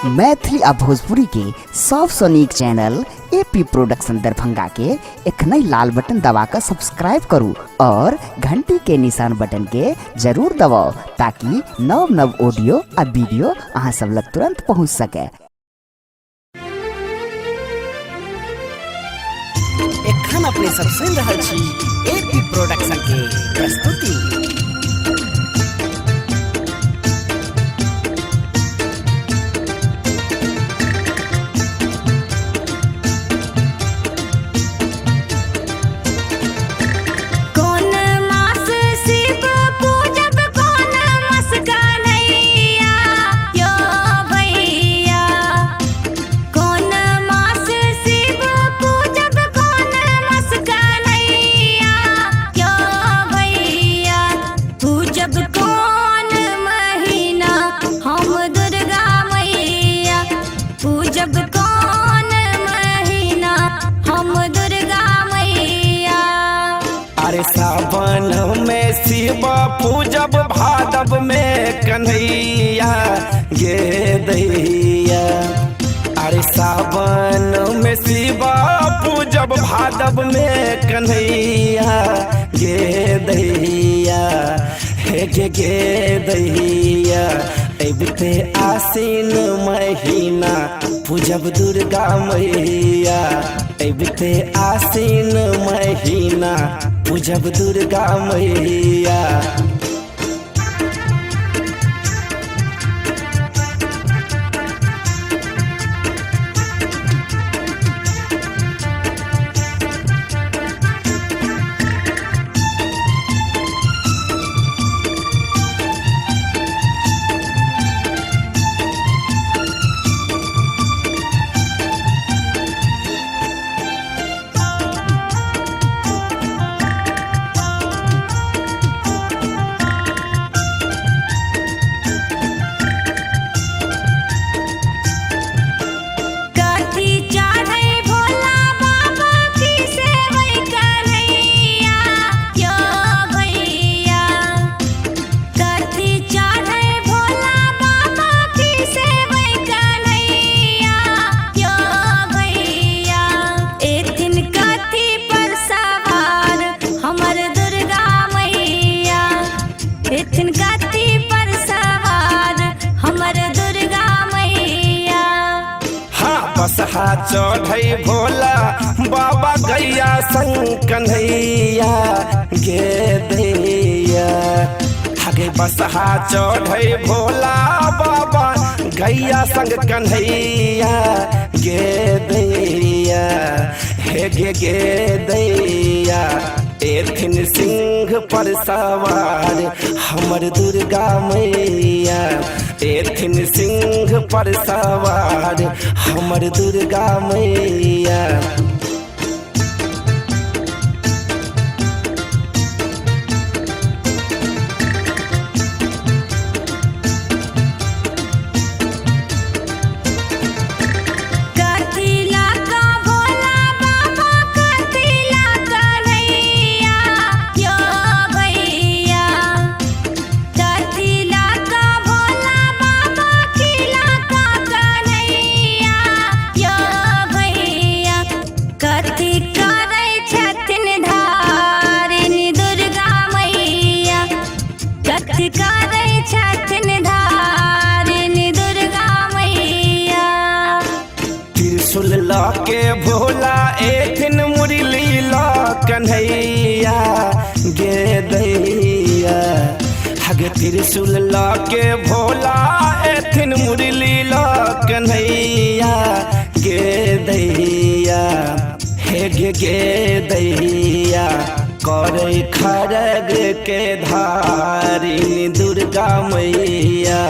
मैथिली आ भोजपुरी के सबसे नीक चैनल एपी प्रोडक्शन दरभंगा के एखनई लाल बटन दबाकर सब्सक्राइब करू और घंटी के निशान बटन के जरूर दबाओ ताकि नव नव ऑडियो आ वीडियो अहाँ सब लग तुरंत पहुंच सके। एखन अपने सब सुन रहल छी एपी प्रोडक्शन के प्रस्तुति। अरे सावन में शिव पूजब भादव में कन्हैया गे दैया। अरे सावन में शिव पूजब भादव में कन्हैया गे दैया। हे गे दैया अबते आसीन महीना पूजब दुर्गा मैया। अबते आसीन महीना पूजब दुर्गा मैया। बसहा चढ़ई भोला बाबा गैया संग कन्हैया गे दैया। हगे बसहा चढ़ई भोला बाबा गैया संग कन्हैया गे दैया। हे गे दैया एथिन सिंह पर सवार हमर दुर्गा मैया। एथिन सिंह पर सवार हमर दुर्गा मैया। त्रिशूल के भोला एथिन मुरली ला कन्हैया गे दैया। हगे त्रिशूल के भोला एथिन मुरली ला कन्हैया गे दैया। हे गे दैया करे खरग के धारिनी दुर्गा मैया।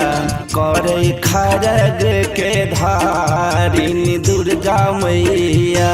करे खरग के धारिनी दुर्गा मैया।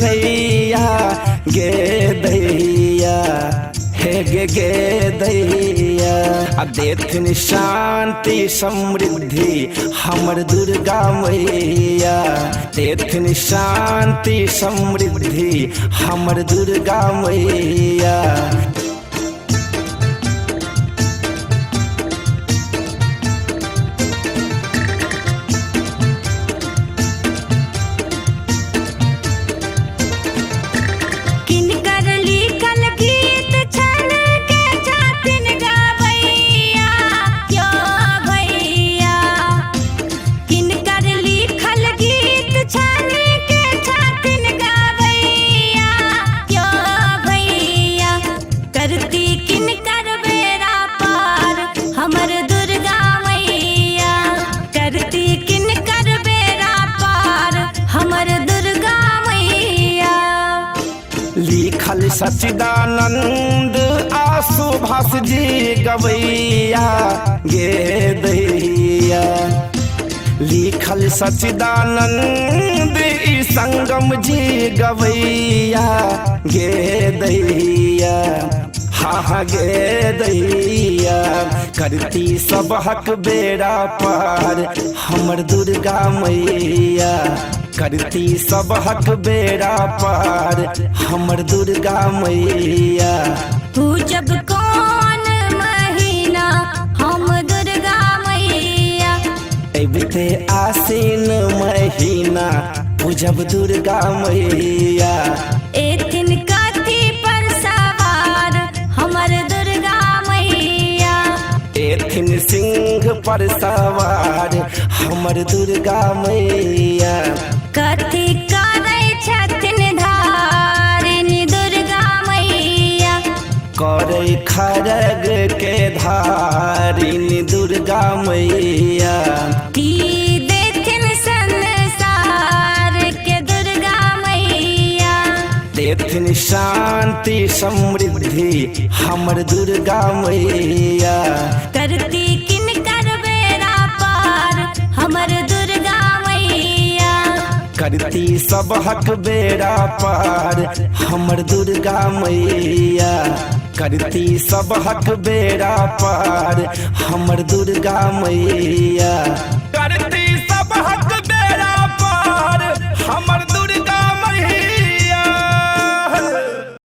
कन्हैया गे दैया हे गे दैया आ देथिन शांति समृद्धि हमर दुर्गा मैया देथिन शांति समृद्धि हमर दुर्गा मैया लिखल सच्चिदानंद आसु भास जी गवैया गे दैया लिखल सच्चिदानंद ई संगम जी गवैया गे दैया हाँ गे दैया करती सब हक बेड़ा पार हमर दुर्गा मैया करती सब हक बेड़ा पार हमर दुर्गा मैया पूजब कौन महीना हम दुर्गा मैया अबते आसीन महीना पूजब दुर्गा मैया एथिन कथी पर सवार हमर दुर्गा मैया एथिन सिंह पर सवार हमर दुर्गा मैया कथी करै छथिन धारिनी दुर्गा मैया करे खरग के धारिनी दुर्गा मैया की देथिन संसार के दुर्गा मैया देथिन शांति समृद्धि हमर दुर्गा मैया करती किनकर बेड़ा पार हमर दुर्गा मैया करती सब हक बेड़ा पार हमर दुर्गा मैया करती सब हक बेड़ा पार हमर दुर्गा मैया करती सब हक बेड़ा पार हमर